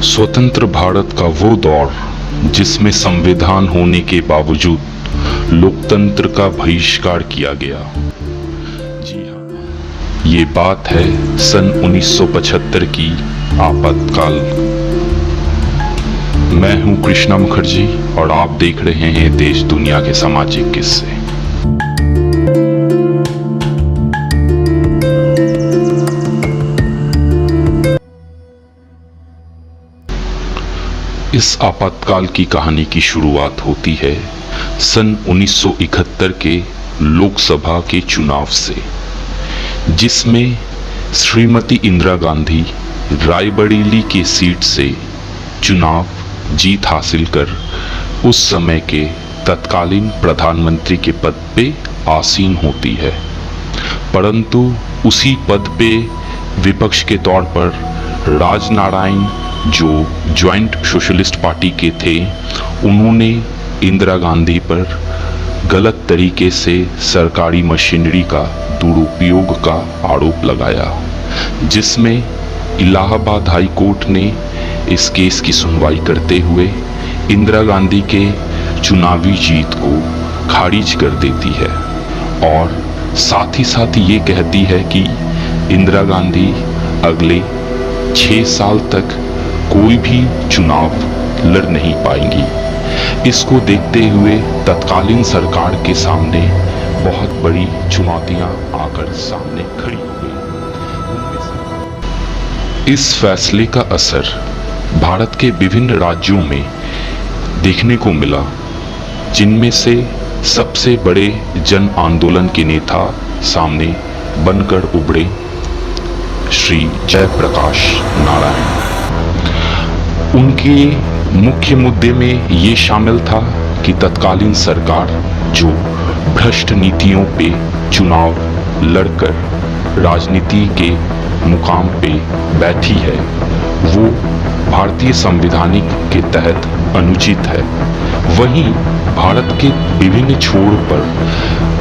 स्वतंत्र भारत का वो दौर जिसमें संविधान होने के बावजूद लोकतंत्र का बहिष्कार किया गया। जी हाँ, ये बात है सन 1975 की आपातकाल। मैं हूं कृष्णा मुखर्जी और आप देख रहे हैं देश दुनिया के सामाजिक किस्से। इस आपातकाल की कहानी की शुरुआत होती है सन 1971 के लोकसभा के चुनाव से, जिसमें श्रीमती इंदिरा गांधी रायबरेली की सीट से चुनाव जीत हासिल कर उस समय के तत्कालीन प्रधानमंत्री के पद पे आसीन होती है। परंतु उसी पद पे विपक्ष के तौर पर राजनारायण, जो ज्वाइंट सोशलिस्ट पार्टी के थे, उन्होंने इंदिरा गांधी पर गलत तरीके से सरकारी मशीनरी का दुरुपयोग का आरोप लगाया, जिसमें इलाहाबाद हाई कोर्ट ने इस केस की सुनवाई करते हुए इंदिरा गांधी के चुनावी जीत को खारिज कर देती है और साथ ही साथ ये कहती है कि इंदिरा गांधी अगले 6 साल तक कोई भी चुनाव लड़ नहीं पाएंगी। इसको देखते हुए तत्कालीन सरकार के सामने बहुत बड़ी चुनौतियां आकर सामने खड़ी हो गई। इस फैसले का असर भारत के विभिन्न राज्यों में देखने को मिला, जिनमें से सबसे बड़े जन आंदोलन के नेता सामने बनकर उभरे श्री जयप्रकाश नारायण। उनके मुख्य मुद्दे में ये शामिल था कि तत्कालीन सरकार जो भ्रष्ट नीतियों पे चुनाव लड़कर राजनीति के मुकाम पे बैठी है, वो भारतीय संविधानिक के तहत अनुचित है। वहीं भारत के विभिन्न छोर पर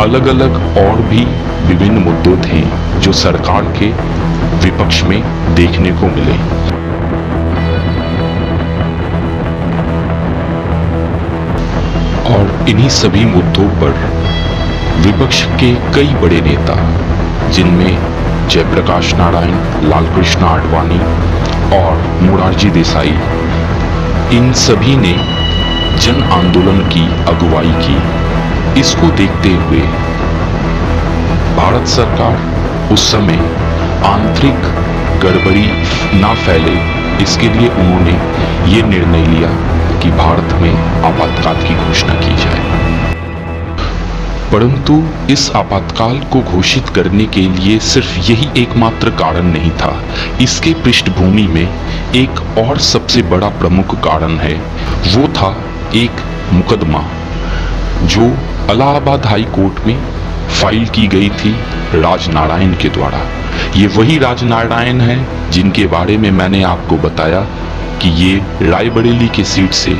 अलग अलग और भी विभिन्न मुद्दे थे जो सरकार के विपक्ष में देखने को मिले। और इन्हीं सभी मुद्दों पर विपक्ष के कई बड़े नेता, जिनमें जयप्रकाश नारायण, लालकृष्ण आडवाणी और मोरारजी देसाई, इन सभी ने जन आंदोलन की अगुवाई की। इसको देखते हुए भारत सरकार उस समय आंतरिक गड़बड़ी ना फैले, इसके लिए उन्होंने ये निर्णय लिया कि भारत में आपातकाल की घोषणा की जाए। परंतु इस आपातकाल को घोषित करने के लिए सिर्फ यही एकमात्र कारण नहीं था। इसके पृष्ठभूमि में एक और सबसे बड़ा प्रमुख कारण है, वो था एक मुकदमा जो इलाहाबाद हाई कोर्ट में फाइल की गई थी राजनारायण के द्वारा। ये वही राजनारायण है जिनके बारे में मैंने आपको बताया कि ये रायबरेली की सीट से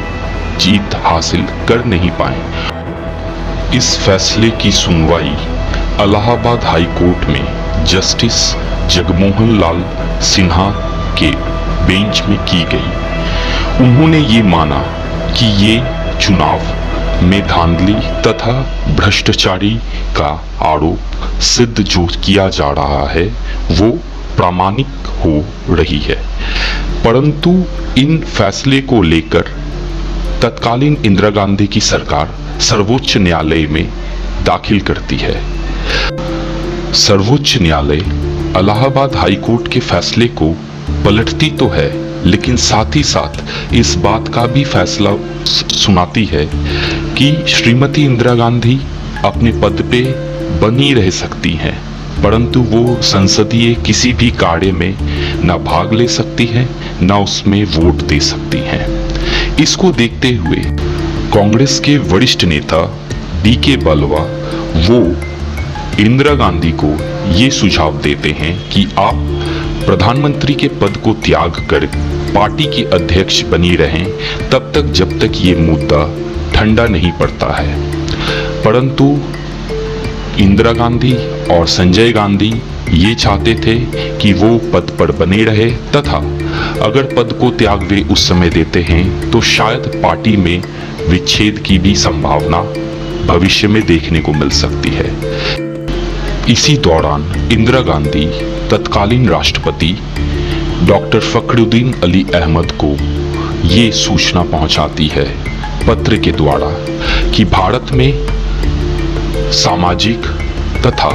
जीत हासिल कर नहीं पाए। इस फैसले की सुनवाई इलाहाबाद हाई कोर्ट में जस्टिस जगमोहन लाल सिन्हा के बेंच में की गई। उन्होंने ये माना कि ये चुनाव में धांधली तथा भ्रष्टाचारी का आरोप सिद्ध जो किया जा रहा है वो प्रामाणिक हो रही है। परंतु इन फैसले को लेकर तत्कालीन इंदिरा गांधी की सरकार सर्वोच्च न्यायालय में दाखिल करती है। सर्वोच्च न्यायालय इलाहाबाद हाई कोर्ट के फैसले को पलटती तो है, लेकिन साथ ही साथ इस बात का भी फैसला सुनाती है कि श्रीमती इंदिरा गांधी अपने पद पे बनी रह सकती हैं, परंतु वो संसदीय किसी भी कार्य में न भाग ले सकती हैं, न उसमें वोट दे सकती हैं। इसको देखते हुए कांग्रेस के वरिष्ठ नेता डी.के. बलवा वो इंदिरा गांधी को ये सुझाव देते हैं कि आप प्रधानमंत्री के पद को त्याग कर पार्टी की अध्यक्ष बनी रहें तब तक जब तक ये मुद्दा ठंडा नहीं पड़ता है। परंतु इंदिरा गांधी और संजय गांधी ये चाहते थे कि वो पद पर बने रहे तथा अगर पद को त्याग वे उस समय देते हैं तो शायद पार्टी में विच्छेद की भी संभावना भविष्य में देखने को मिल सकती है। इसी दौरान इंदिरा गांधी तत्कालीन राष्ट्रपति डॉक्टर फखरुद्दीन अली अहमद को ये सूचना पहुंचाती है पत्र के द्वारा कि भारत में सामाजिक तथा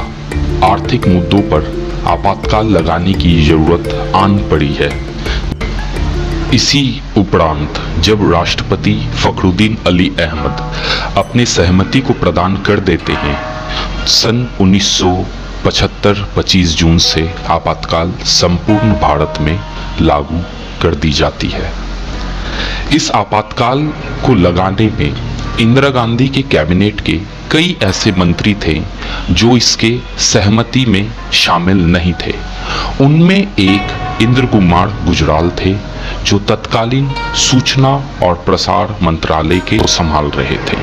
आर्थिक मुद्दों पर आपातकाल लगाने की जरूरत आन पड़ी है। इसी उपरांत जब राष्ट्रपति फखरुद्दीन अली अहमद अपने सहमति को प्रदान कर देते हैं, सन 1975 25 जून से आपातकाल संपूर्ण भारत में लागू कर दी जाती है। इस आपातकाल को लगाने में इंदिरा गांधी के कैबिनेट के कई ऐसे मंत्री थे जो इसके सहमति में शामिल नहीं थे। उनमें एक इंद्र कुमार गुजराल थे जो तत्कालीन सूचना और प्रसार मंत्रालय के संभाल रहे थे।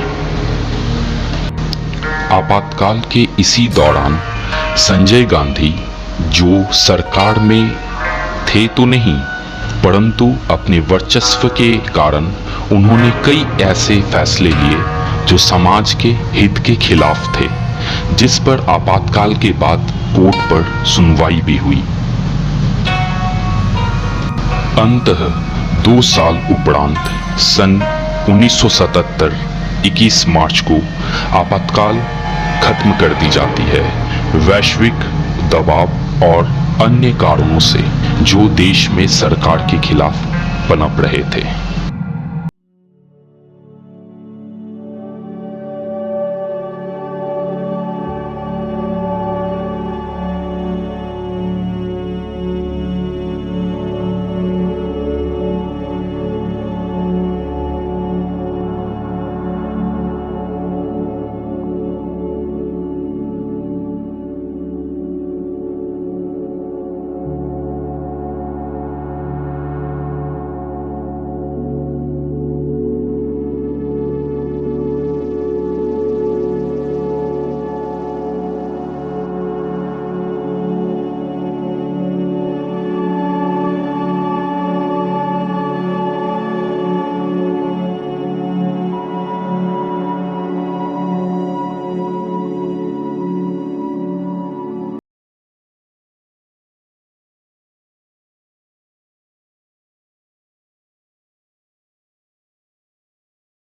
आपातकाल के इसी दौरान संजय गांधी जो सरकार में थे तो नहीं, परंतु अपने वर्चस्व के कारण उन्होंने कई ऐसे फैसले लिए जो समाज के हित के खिलाफ थे, जिस पर आपातकाल के बाद कोर्ट पर सुनवाई भी हुई। अंततः 2 साल उपरांत सन 1977 21 मार्च को आपातकाल खत्म कर दी जाती है, वैश्विक दबाव और अन्य कारणों से जो देश में सरकार के खिलाफ पनप रहे थे।